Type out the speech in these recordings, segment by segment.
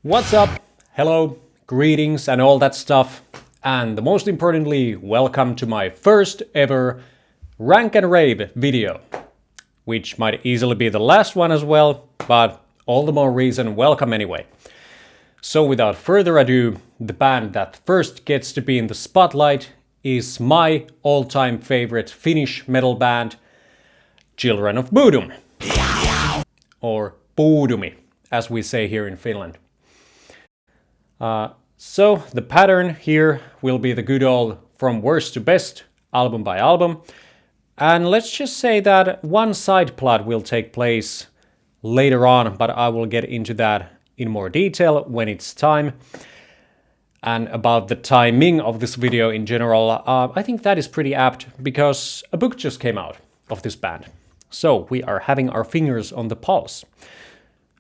What's up? Hello, greetings and all that stuff. And most importantly, welcome to my first ever Rank and Rave video, which might easily be the last one as well, but all the more reason welcome anyway. So without further ado, the band that first gets to be in the spotlight is my all-time favorite Finnish metal band, Children of Bodom, or Bodom, as we say here in Finland. So the pattern here will be the good old from worst to best, album by album. And let's just say that one side plot will take place later on, but I will get into that in more detail when it's time. And about the timing of this video in general, I think that is pretty apt because a book just came out of this band. So we are having our fingers on the pulse.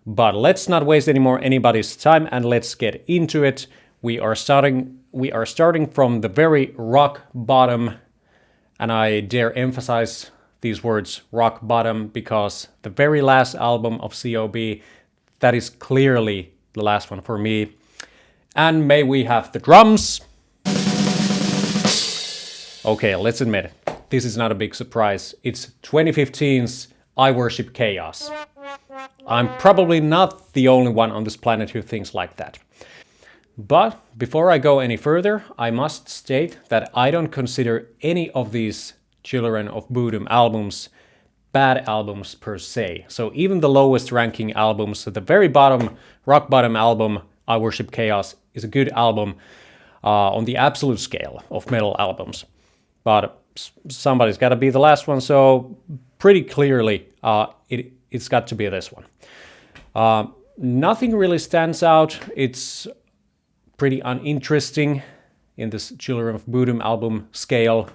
But let's not waste any more anybody's time and let's get into it. We are starting from the very rock bottom, and I dare emphasize these words rock bottom because the very last album of COB, that is clearly the last one for me. And may we have the drums. Okay, let's admit, this is not a big surprise. It's 2015's I Worship Chaos. I'm probably not the only one on this planet who thinks like that. But before I go any further, I must state that I don't consider any of these Children of Bodom albums bad albums per se. So even the lowest ranking albums, the very bottom, rock bottom album, I Worship Chaos, is a good album on the absolute scale of metal albums. But somebody's got to be the last one, so pretty clearly it's got to be this one. Nothing really stands out. It's pretty uninteresting in this Children of Bodom album scale.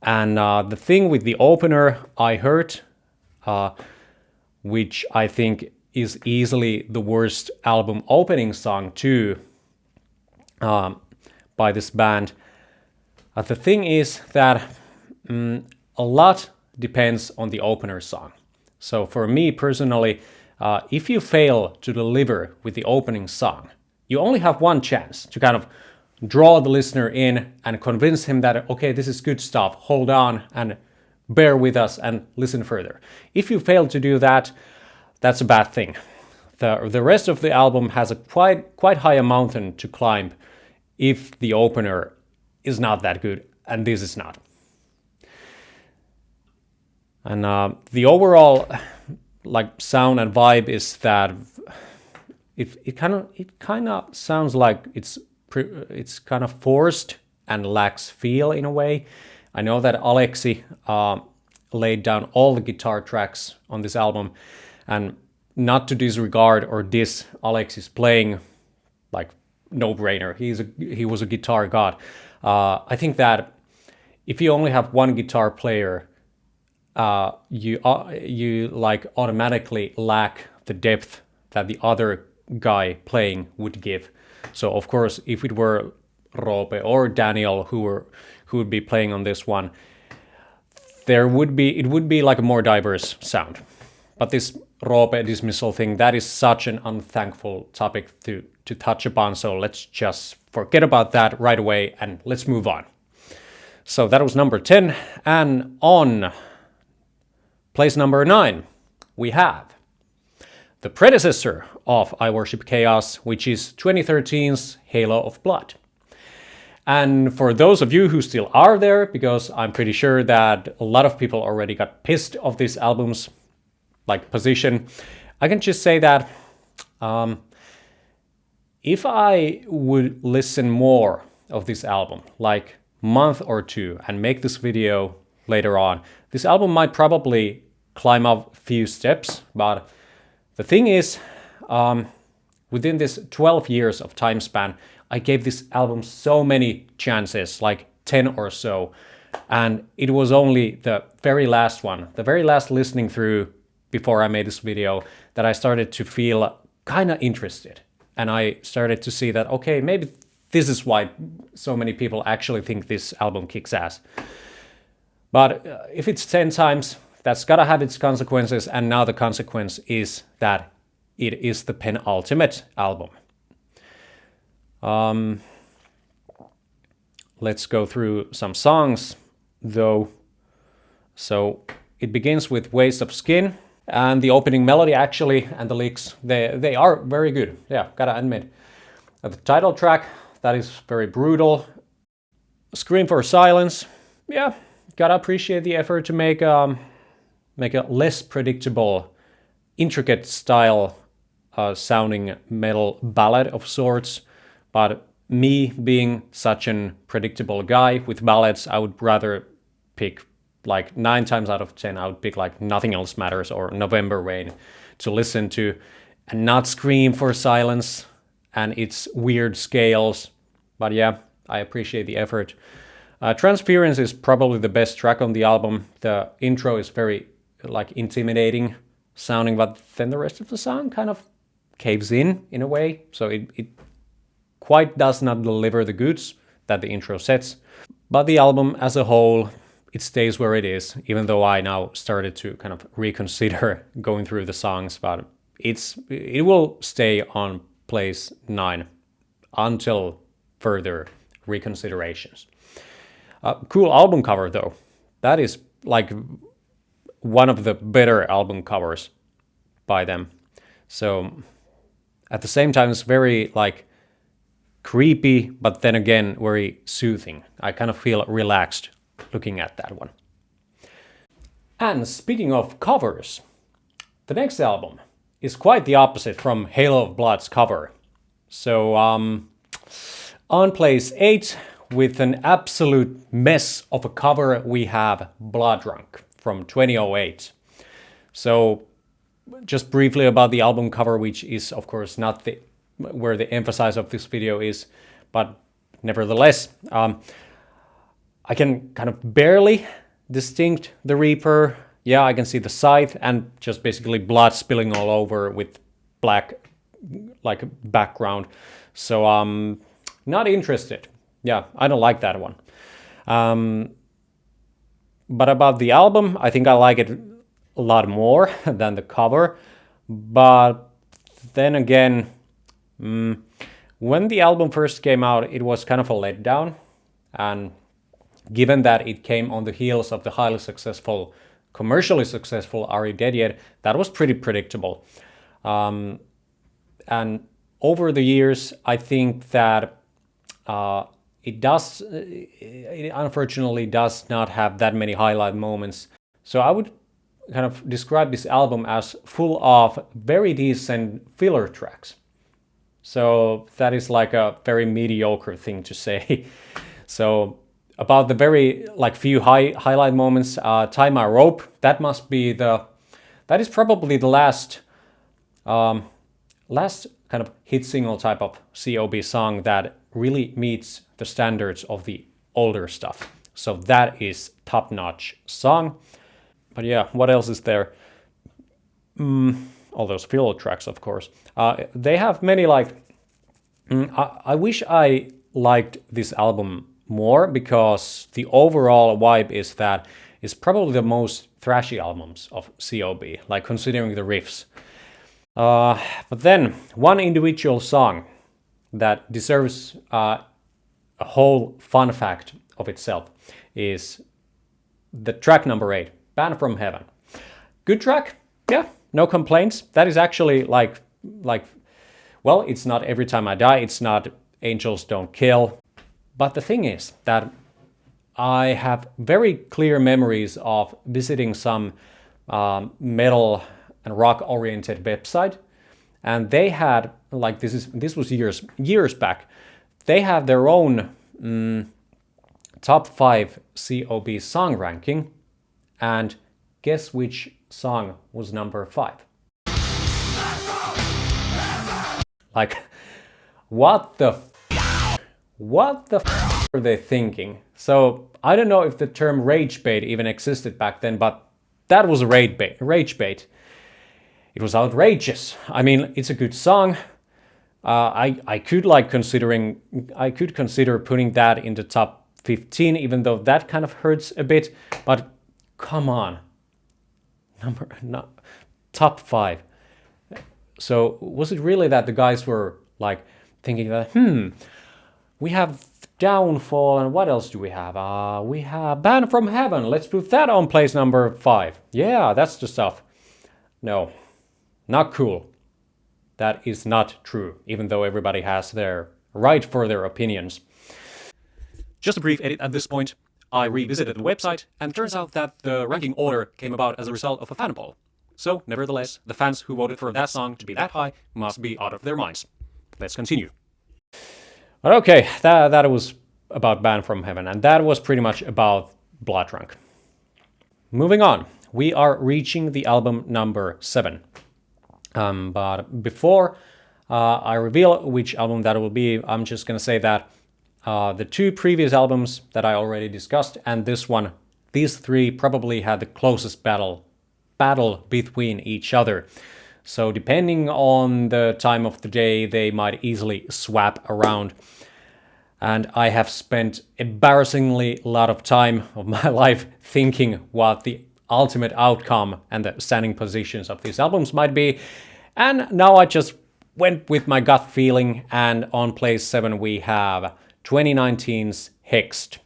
And the thing with the opener, I Heard, which I think is easily the worst album opening song too by this band. The thing is that a lot depends on the opener song. So for me personally, if you fail to deliver with the opening song, you only have one chance to kind of draw the listener in and convince him that, okay, this is good stuff, hold on and bear with us and listen further. If you fail to do that, that's a bad thing. The rest of the album has a quite high mountain to climb if the opener is not that good, and this is not. And the overall sound and vibe is that it kind of sounds like it's kind of forced and lacks feel in a way. I know that Alexi laid down all the guitar tracks on this album, and not to disregard or diss Alexi's playing, no-brainer. He was a guitar god. I think that if you only have one guitar player, you automatically lack the depth that the other guy playing would give. So of course, if it were Roope or Daniel who would be playing on this one, it would be like a more diverse sound. But this Roope dismissal thing, that is such an unthankful topic to touch upon. So let's just forget about that right away and let's move on. So that was number 10, and on place number 9, we have the predecessor of I Worship Chaos, which is 2013's Halo of Blood. And for those of you who still are there, because I'm pretty sure that a lot of people already got pissed of this album's position, I can just say that if I would listen more of this album, month or two, and make this video later on, this album might probably climb up a few steps. But the thing is, within this 12 years of time span, I gave this album so many chances, 10 or so, and it was only the very last one, the very last listening through before I made this video, that I started to feel kind of interested. And I started to see that, okay, maybe this is why so many people actually think this album kicks ass. But if it's 10 times, that's gotta have its consequences, and now the consequence is that it is the penultimate album. Let's go through some songs, though. So it begins with Waste of Skin, and the opening melody actually, and the licks, they are very good. Yeah, gotta admit. The title track, that is very brutal. Scream for Silence, yeah, gotta appreciate the effort to make a less predictable, intricate style sounding metal ballad of sorts. But me being such an predictable guy with ballads, I would rather pick like 9 times out of 10, I would pick like Nothing Else Matters or November Rain to listen to and not Scream for Silence and its weird scales. But yeah, I appreciate the effort. Transference is probably the best track on the album. The intro is very like intimidating sounding, but then the rest of the song kind of caves in a way. So it quite does not deliver the goods that the intro sets. But the album as a whole, it stays where it is, even though I now started to kind of reconsider going through the songs, but it will stay on place 9 until further reconsiderations. Cool album cover though. That is like one of the better album covers by them. So at the same time, it's very like creepy, but then again, very soothing. I kind of feel relaxed looking at that one. And speaking of covers, the next album is quite the opposite from Halo of Blood's cover. So on place 8, with an absolute mess of a cover, we have Blood Drunk from 2008. So just briefly about the album cover, which is of course not where the emphasis of this video is, but nevertheless, I can kind of barely distinct the Reaper. Yeah, I can see the scythe and just basically blood spilling all over with black like background. So not interested. Yeah, I don't like that one. But about the album, I think I like it a lot more than the cover. But then again, when the album first came out, it was kind of a letdown. And given that it came on the heels of the highly successful, commercially successful Are You Dead Yet, that was pretty predictable. And over the years, I think that it unfortunately does not have that many highlight moments. So I would kind of describe this album as full of very decent filler tracks. So that is like a very mediocre thing to say. So about the very like few highlight moments, Tie My Rope, that is probably the last kind of hit single type of COB song that really meets the standards of the older stuff. So that is top-notch song. But yeah, what else is there? All those filler tracks, of course. They have many like... I wish I liked this album more, because the overall vibe is that it's probably the most thrashy albums of COB, like considering the riffs. But then one individual song that deserves a whole fun fact of itself is the track number 8, Banned from Heaven. Good track, yeah, no complaints. That is actually like, well, it's not Every Time I Die, it's not Angels Don't Kill. But the thing is that I have very clear memories of visiting some metal and rock-oriented website, and they had, like, this was years back, they had their own top 5 COB song ranking, and guess which song was number 5? Like, what the are they thinking? So I don't know if the term rage bait even existed back then, but that was a rage bait. It was outrageous. I mean, it's a good song. I could consider putting that in the top 15, even though that kind of hurts a bit. But come on, top 5. So was it really that the guys were like thinking that, we have Downfall, and what else do we have? We have Band from Heaven. Let's put that on place number 5. Yeah, that's the stuff. No, not cool. That is not true, even though everybody has their right for their opinions. Just a brief edit at this point. I revisited the website, and it turns out that the ranking order came about as a result of a fan poll. So, nevertheless, the fans who voted for that song to be that high must be out of their minds. Let's continue. Okay, that was about Band from Heaven, and that was pretty much about Blood Drunk. Moving on, we are reaching the album number 7. But before I reveal which album that will be, I'm just going to say that the 2 previous albums that I already discussed and this one, these 3 probably had the closest battle between each other. So depending on the time of the day, they might easily swap around. And I have spent embarrassingly a lot of time of my life thinking what the ultimate outcome and the standing positions of these albums might be. And now I just went with my gut feeling, and on place 7 we have 2019's Hexed.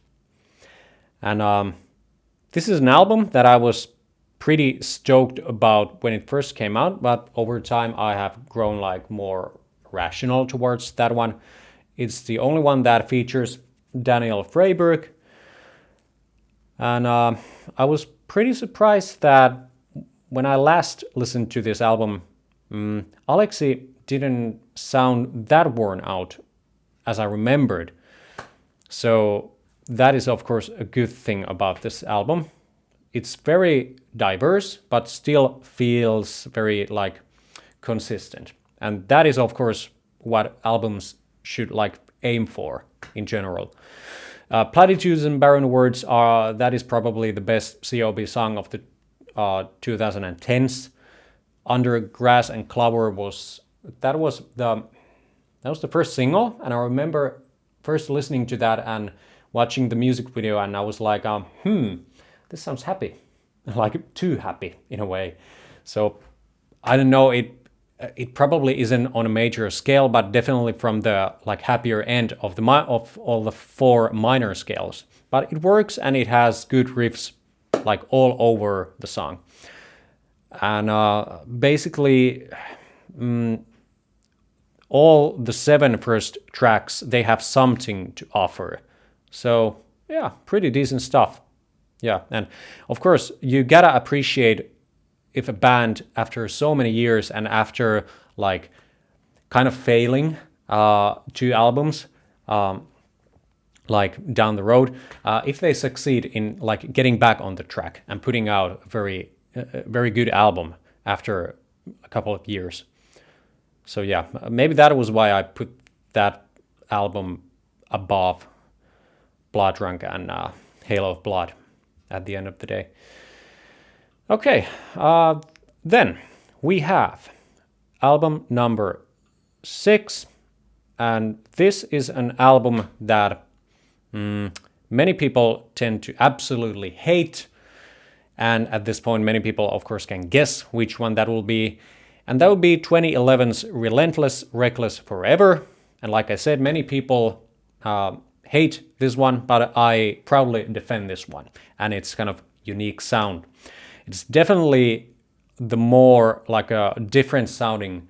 And this is an album that I was pretty stoked about when it first came out, but over time I have grown like more rational towards that one. It's the only one that features Daniel Freiberg, and I was pretty surprised that when I last listened to this album, Alexi didn't sound that worn out as I remembered. So that is of course a good thing about this album. It's very diverse, but still feels very like consistent. And that is of course what albums should like aim for in general. Platitudes and Barren Words that is probably the best COB song of the 2010s. Under Grass and Clover was the first single, and I remember first listening to that and watching the music video, and I was like, this sounds happy, like too happy in a way. So I don't know, it probably isn't on a major scale, but definitely from the like happier end of all the 4 minor scales. But it works, and it has good riffs like all over the song. And basically, all the 7 first tracks, they have something to offer. So yeah, pretty decent stuff. Yeah, and of course you gotta appreciate if a band, after so many years and after like kind of failing 2 albums like down the road, if they succeed in like getting back on the track and putting out a very good album after a couple of years. So yeah, maybe that was why I put that album above Blood Drunk and Halo of Blood at the end of the day. Okay, then we have album number 6, and this is an album that many people tend to absolutely hate, and at this point many people of course can guess which one that will be, and that would be 2011's Relentless Reckless Forever. And like I said, many people hate this one, but I proudly defend this one, and its kind of unique sound. It's definitely the more like a different sounding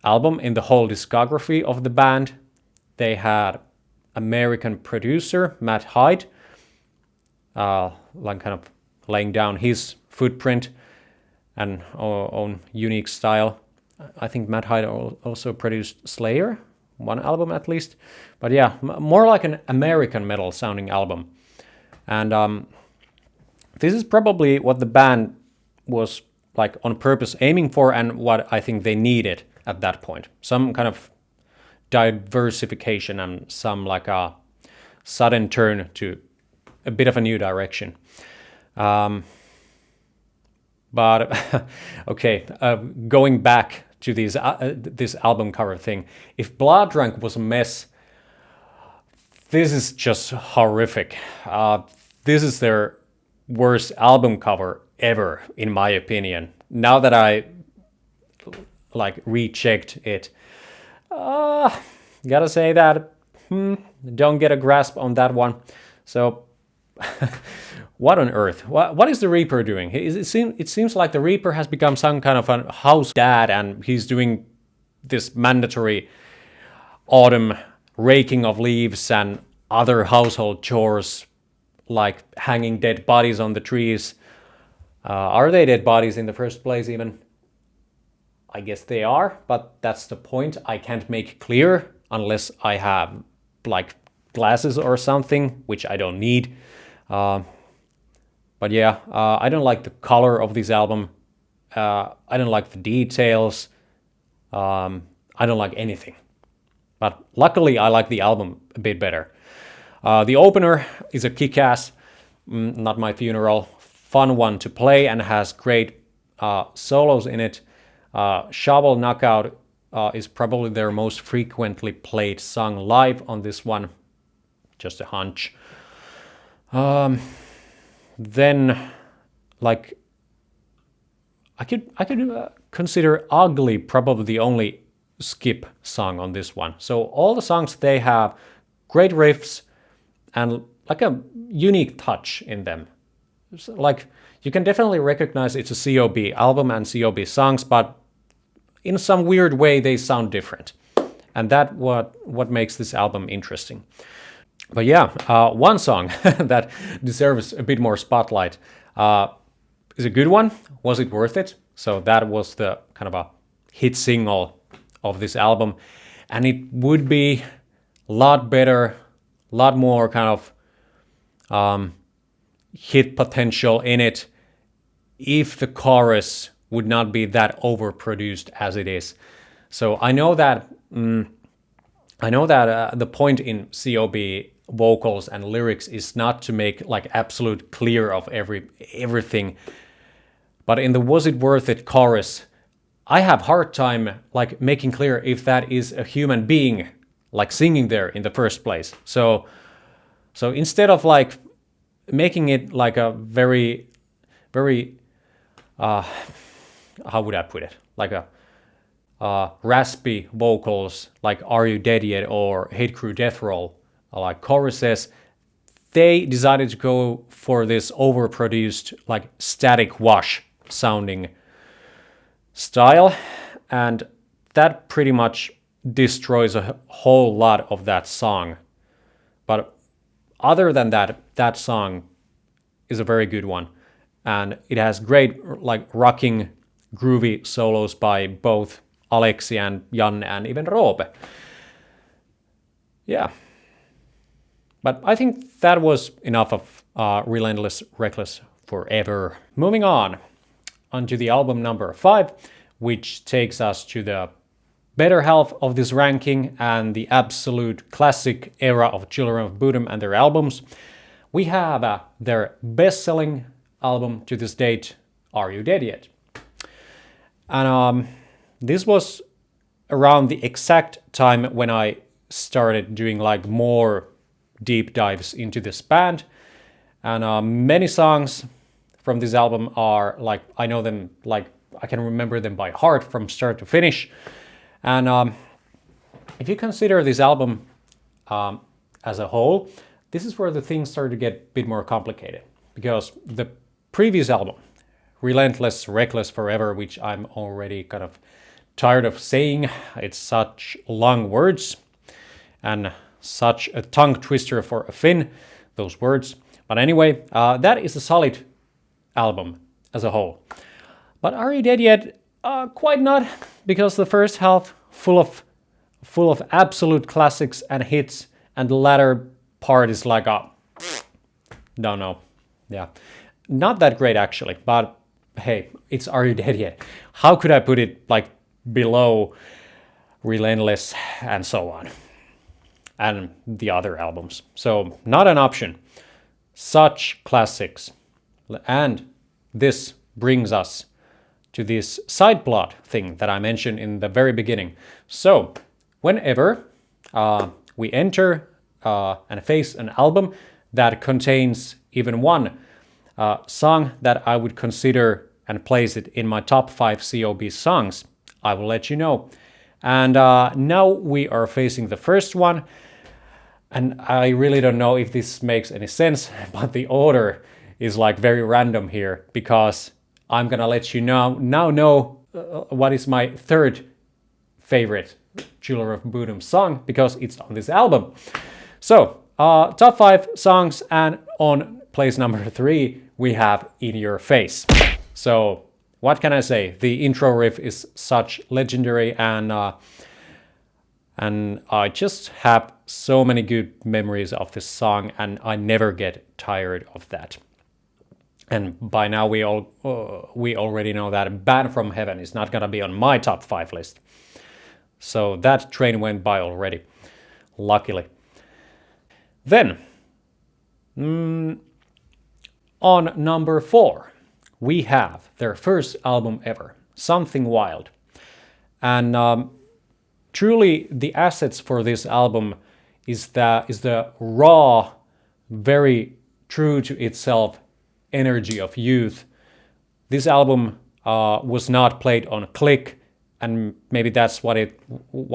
album in the whole discography of the band. They had American producer Matt Hyde, like kind of laying down his footprint and own unique style. I think Matt Hyde also produced Slayer, one album at least. But yeah, more like an American metal sounding album. And this is probably what the band was like on purpose aiming for, and what I think they needed at that point. Some kind of diversification and some like a sudden turn to a bit of a new direction. But okay, going back to this album cover thing, if Blood Drunk was a mess, this is just horrific. This is their worst album cover ever, in my opinion. Now that I like rechecked it, gotta say that don't get a grasp on that one. So what on earth? What is the Reaper doing? It seems like the Reaper has become some kind of a house dad, and he's doing this mandatory autumn raking of leaves and other household chores, like hanging dead bodies on the trees. Are they dead bodies in the first place even? I guess they are, but that's the point. I can't make clear unless I have like glasses or something, which I don't need. But yeah, I don't like the color of this album. I don't like the details. I don't like anything. But luckily, I like the album a bit better. The opener is a kick-ass, Not My Funeral, fun one to play and has great solos in it. Shovel Knockout is probably their most frequently played song live on this one. Just a hunch. Then, like, I could consider Ugly probably the only skip song on this one. So all the songs, they have great riffs and like a unique touch in them. So, like, you can definitely recognize it's a COB album and COB songs, but in some weird way they sound different, and that what makes this album interesting. But yeah, one song that deserves a bit more spotlight is a good one. Was It Worth It? So that was the kind of a hit single of this album, and it would be a lot better, a lot more kind of hit potential in it if the chorus would not be that overproduced as it is. So I know that the point in COB vocals and lyrics is not to make like absolute clear of everything, but in the Was It Worth It chorus, I have hard time like making clear if that is a human being like singing there in the first place. So instead of like making it like a very how would I put it, like a raspy vocals like Are You Dead Yet or Hate Crew Death Roll like choruses, they decided to go for this overproduced like static wash sounding style, and that pretty much destroys a whole lot of that song. But other than that, that song is a very good one, and it has great like rocking groovy solos by both Alexi and Jan and even Roope. Yeah, but I think that was enough of Relentless Reckless Forever. Moving on onto the album number 5, which takes us to the better half of this ranking and the absolute classic era of Children of Bodom and their albums. We have their best-selling album to this date, Are You Dead Yet? And this was around the exact time when I started doing like more deep dives into this band. And many songs from this album are like, I know them, like I can remember them by heart from start to finish. And if you consider this album as a whole, this is where the things start to get a bit more complicated. Because the previous album, Relentless Reckless Forever, which I'm already kind of tired of saying, it's such long words and such a tongue twister for a Finn, those words. But anyway, that is a solid album as a whole. But Are You Dead Yet? Quite not, because the first half full of absolute classics and hits, and the latter part is like don't know. Yeah, not that great actually, but hey, it's Are You Dead Yet? How could I put it like below Relentless and so on, and the other albums? So not an option. Such classics. And this brings us to this side plot thing that I mentioned in the very beginning. So whenever we enter and face an album that contains even one song that I would consider and place it in my top 5 COB songs, I will let you know. And now we are facing the first one. And I really don't know if this makes any sense, but the order is like very random here because I'm gonna let you now know what is my third favorite Children of Bodom song because it's on this album. So, top 5 songs, and on place number 3 we have In Your Face. So, what can I say? The intro riff is such legendary, and I just have so many good memories of this song, and I never get tired of that. And by now we already know that Band from Heaven is not gonna be on my top 5 list. So that train went by already, luckily. Then, on number 4, we have their first album ever, Something Wild. And truly the assets for this album is the raw, very true to itself energy of youth. This album was not played on click, and maybe that's why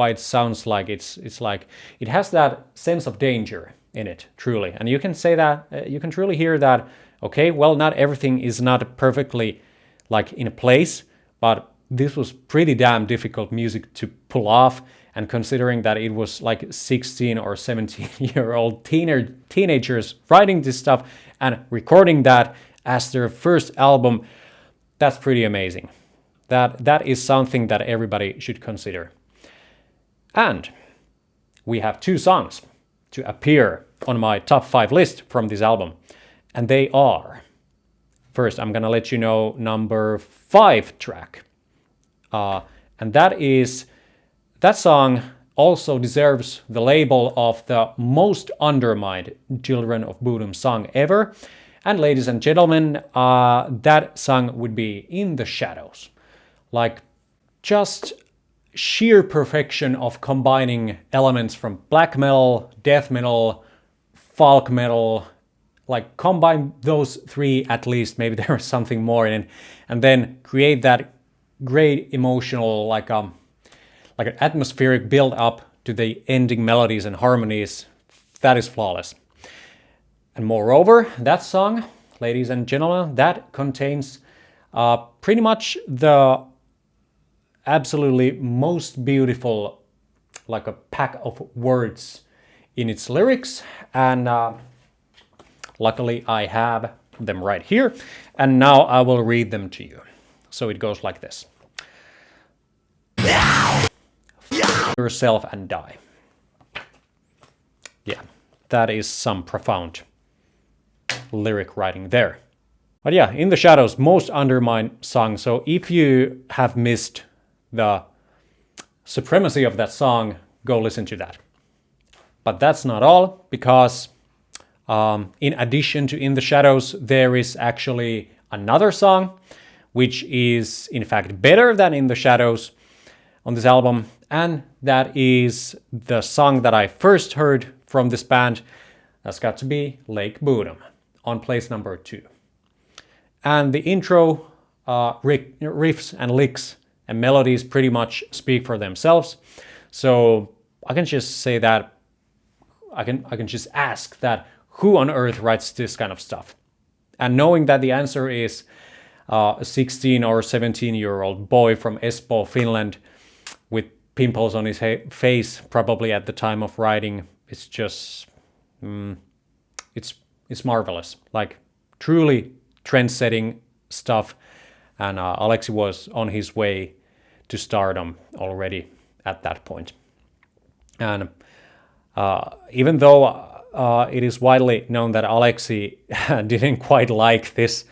it sounds like it's like it has that sense of danger in it, truly. And you can say that you can truly hear that. Okay, well, not everything is not perfectly like in place, but this was pretty damn difficult music to pull off. And considering that it was like 16 or 17-year-old teenagers writing this stuff and recording that as their first album, that's pretty amazing. That is something that everybody should consider. And we have 2 songs to appear on my top 5 list from this album. And they are, first I'm gonna let you know number 5 track. And that song also deserves the label of the most undermined Children of Bodom song ever. And ladies and gentlemen, that song would be In the Shadows. Like, just sheer perfection of combining elements from black metal, death metal, folk metal. Like, combine those 3 at least, maybe there is something more in it, and then create that great emotional, like an atmospheric build up to the ending melodies and harmonies. That is flawless. And moreover, that song, ladies and gentlemen, that contains pretty much the absolutely most beautiful, like a pack of words in its lyrics. And luckily I have them right here. And now I will read them to you. So it goes like this. Yourself and die. Yeah, that is some profound lyric writing there. But yeah, In the Shadows, most undermined song. So if you have missed the supremacy of that song, go listen to that. But that's not all, because in addition to In the Shadows, there is actually another song, which is in fact better than In the Shadows on this album. And that is the song that I first heard from this band. That's got to be Lake Bodom on place number 2. And the intro, riffs and licks and melodies pretty much speak for themselves. So I can just say that, I can just ask that, who on earth writes this kind of stuff? And knowing that the answer is a 16 or 17-year-old boy from Espoo, Finland, with pimples on his face, probably at the time of writing, it's just, it's marvelous. Like, truly trend-setting stuff. And Alexi was on his way to stardom already at that point. And even though it is widely known that Alexi didn't quite like this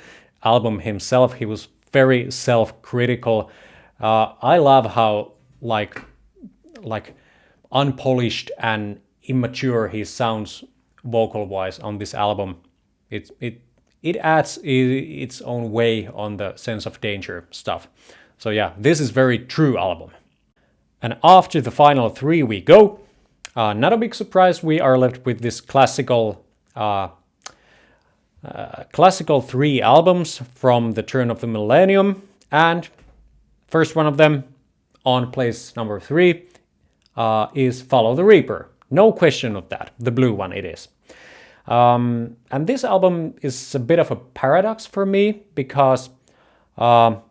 album himself, he was very self-critical. I love how like unpolished and immature he sounds vocal-wise on this album. It adds its own way on the sense of danger stuff. So yeah, this is very true album. And after the final 3 we go. Not a big surprise, we are left with this classical 3 albums from the turn of the millennium. And first one of them, on place number 3 is Follow the Reaper. No question of that. The blue one it is. And this album is a bit of a paradox for me because on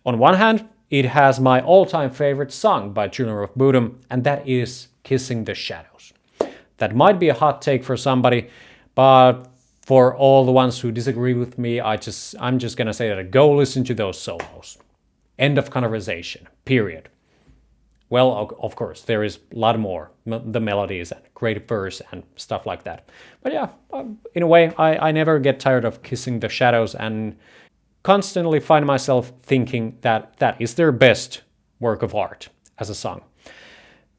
one hand, it has my all-time favorite song by Children of Bodom, and that is Kissing the Shadows. That might be a hot take for somebody, but for all the ones who disagree with me, I'm just gonna say that go listen to those solos. End of conversation, period. Well, of course, there is a lot more, the melodies and great verse and stuff like that. But yeah, in a way, I never get tired of Kissing the Shadows and constantly find myself thinking that that is their best work of art as a song.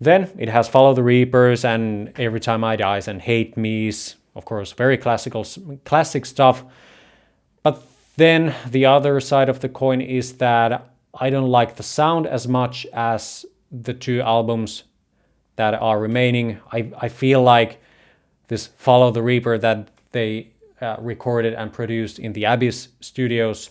Then it has Follow the Reapers and Every Time I Dies and Hate Me's, of course, very classic stuff. But then the other side of the coin is that I don't like the sound as much as the 2 albums that are remaining. I feel like this Follow the Reaper that they recorded and produced in the Astia-Studios.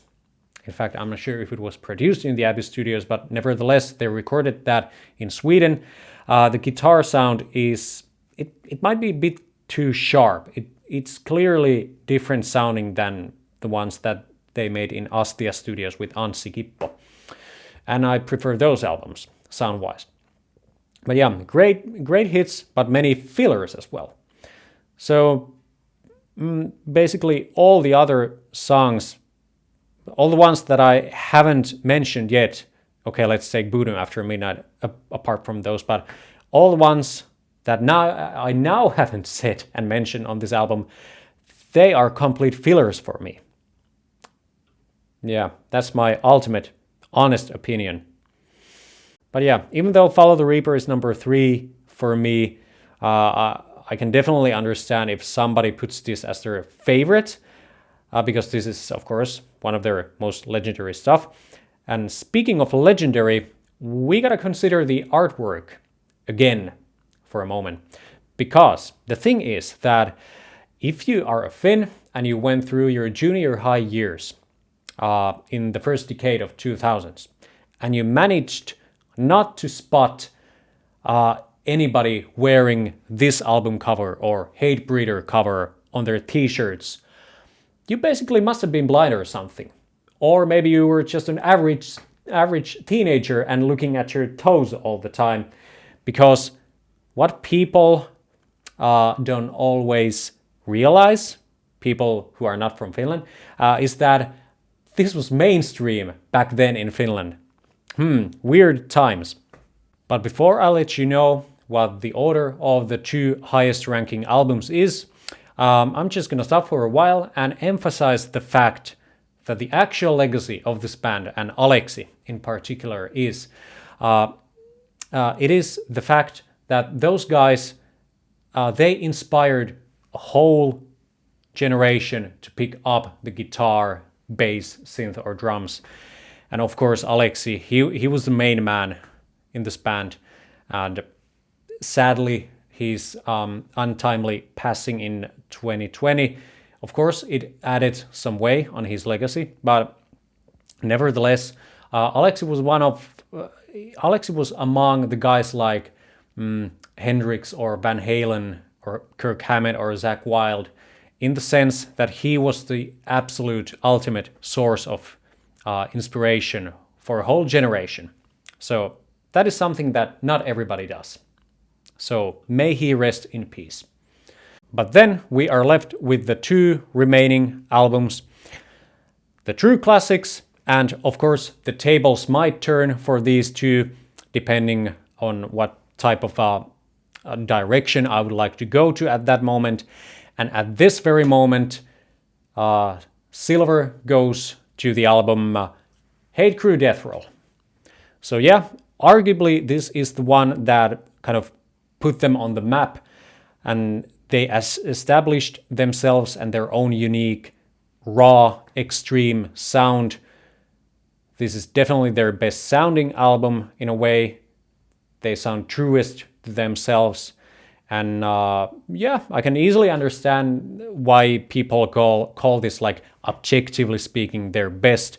In fact, I'm not sure if it was produced in the Astia-Studios, but nevertheless, they recorded that in Sweden. The guitar sound is, it might be a bit too sharp. It's clearly different sounding than the ones that they made in Astia-Studios with Anssi Kippo. And I prefer those albums, sound-wise. But yeah, great hits, but many fillers as well. So basically all the other songs, all the ones that I haven't mentioned yet, okay, let's take Bodom After Midnight apart from those, but all the ones that I now haven't said and mentioned on this album, they are complete fillers for me. Yeah, that's my ultimate honest opinion. But yeah, even though Follow the Reaper is number 3 for me, I can definitely understand if somebody puts this as their favorite, because this is, of course, one of their most legendary stuff. And speaking of legendary, we gotta consider the artwork again for a moment. Because the thing is that if you are a Finn and you went through your junior high years in the first decade of 2000s, and you managed not to spot anybody wearing this album cover or Hatebreeder cover on their t-shirts, you basically must have been blind or something. Or maybe you were just an average teenager and looking at your toes all the time. Because what people don't always realize, people who are not from Finland, is that this was mainstream back then in Finland. Weird times. But before I let you know what the order of the 2 highest ranking albums is, I'm just gonna stop for a while and emphasize the fact that the actual legacy of this band, and Aleksi in particular, is it is the fact that those guys, they inspired a whole generation to pick up the guitar, bass, synth, or drums. And of course, Aleksi, he was the main man in this band. And sadly, his untimely passing in 2020, of course, it added some weight on his legacy. But nevertheless, Aleksi was among the guys like Hendrix or Van Halen or Kirk Hammett or Zakk Wylde, in the sense that he was the absolute ultimate source of inspiration for a whole generation. So that is something that not everybody does. So may he rest in peace. But then we are left with the 2 remaining albums, the true classics, and of course the tables might turn for these 2 depending on what type of direction I would like to go to at that moment. And at this very moment, silver goes to the album Hate Crew Death Roll. So yeah, arguably this is the one that kind of put them on the map, and they established themselves and their own unique, raw, extreme sound. This is definitely their best sounding album in a way. They sound truest to themselves. And yeah, I can easily understand why people call this, like, objectively speaking, their best,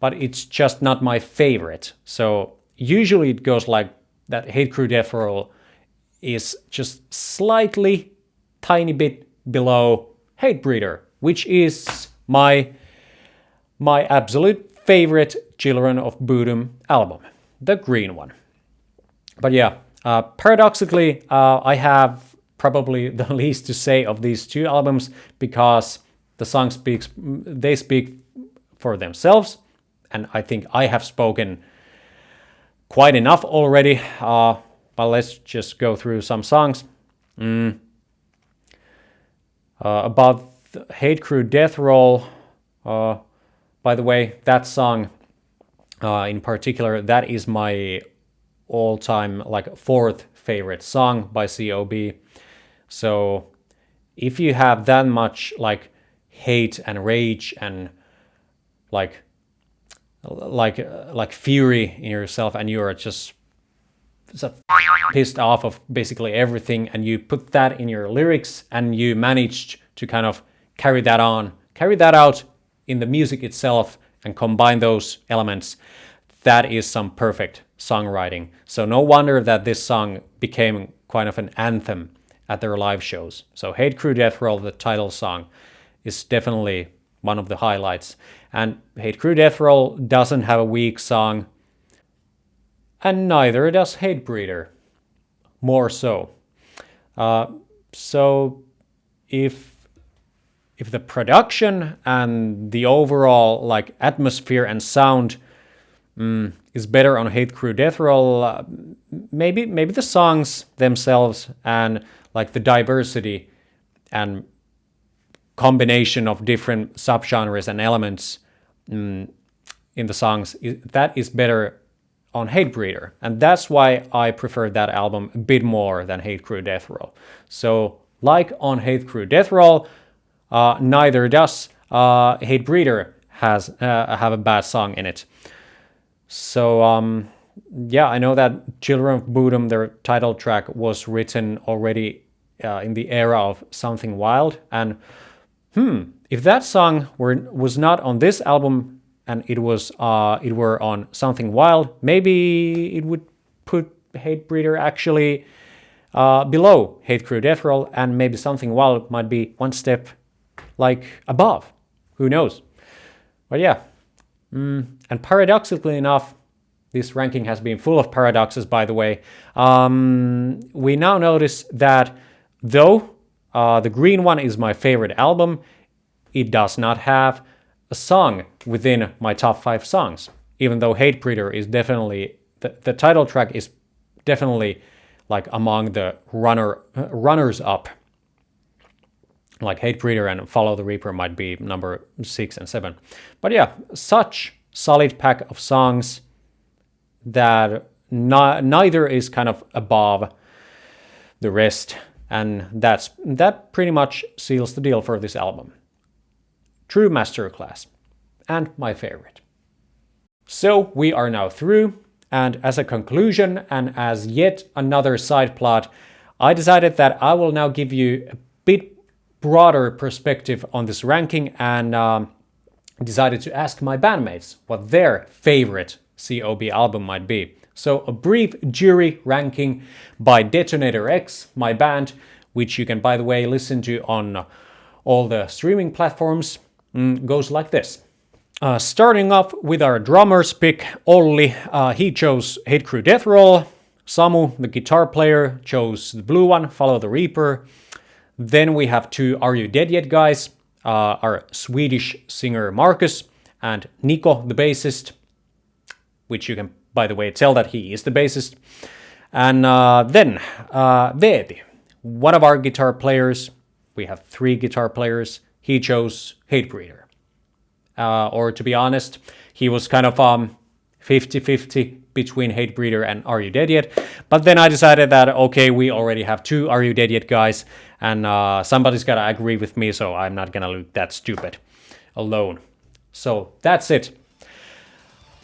but it's just not my favorite. So usually it goes like that Hate Crew Death Roll is just slightly, tiny bit below Hatebreeder, which is my absolute favorite Children of Bodom album, the green one. But yeah, paradoxically, I have probably the least to say of these two albums because the songs speak for themselves, and I think I have spoken quite enough already. But let's just go through some songs. About Hate Crew Death Roll, by the way, that song in particular, that is my all-time like fourth favorite song by COB. So if you have that much like hate and rage and like fury in yourself, and you're just pissed off of basically everything, and you put that in your lyrics and you managed to kind of carry that out in the music itself and combine those elements, that is some perfect songwriting. So no wonder that this song became kind of an anthem at their live shows. So Hate Crew Death Roll, the title song, is definitely one of the highlights. And Hate Crew Death Roll doesn't have a weak song, and neither does Hatebreeder, more so. So if the production and the overall like atmosphere and sound is better on Hate Crew Death Roll, maybe the songs themselves and like the diversity and combination of different subgenres and elements in the songs, that is better on Hatebreeder, and that's why I prefer that album a bit more than Hate Crew Death Roll. So like on Hate Crew Death Roll, neither does Hatebreeder have a bad song in it. So yeah, I know that Children of Bodom, their title track, was written already in the era of Something Wild, and if that song was not on this album and it were on Something Wild, maybe it would put Hatebreeder actually below Hate Crew Death Roll, and maybe Something Wild might be one step like above. Who knows? But yeah, and paradoxically enough, this ranking has been full of paradoxes, by the way. We now notice that though the green one is my favorite album, it does not have a song within my top 5 songs, even though Hatebreeder is definitely, the title track is definitely like among the runners up. Like Hatebreeder and Follow the Reaper might be number 6 and 7. But yeah, such solid pack of songs that neither is kind of above the rest, and that pretty much seals the deal for this album. True masterclass, and my favorite. So we are now through, and as a conclusion and as yet another side plot, I decided that I will now give you a bit broader perspective on this ranking, and decided to ask my bandmates what their favorite COB album might be. So a brief jury ranking by Detonator X, my band, which you can, by the way, listen to on all the streaming platforms, goes like this. Starting off with our drummer's pick, Olli, he chose Hate Crew Death Roll. Samu, the guitar player, chose the blue one, Follow the Reaper. Then we have two Are You Dead Yet guys, our Swedish singer Marcus and Nico, the bassist, which you can, by the way, tell that he is the bassist. And then Veeti, one of our guitar players. We have 3 guitar players. He chose Hatebreeder. Or to be honest, he was kind of 50-50 between Hatebreeder and Are You Dead Yet? But then I decided that, okay, we already have 2 Are You Dead Yet guys, and somebody's gotta agree with me, so I'm not gonna look that stupid alone. So that's it.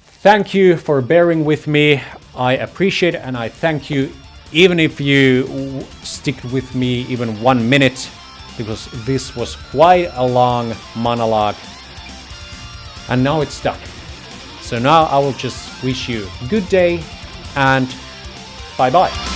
Thank you for bearing with me. I appreciate it, and I thank you, even if you stick with me even 1 minute, because this was quite a long monologue. And now it's done. So now I will just wish you a good day, and bye bye.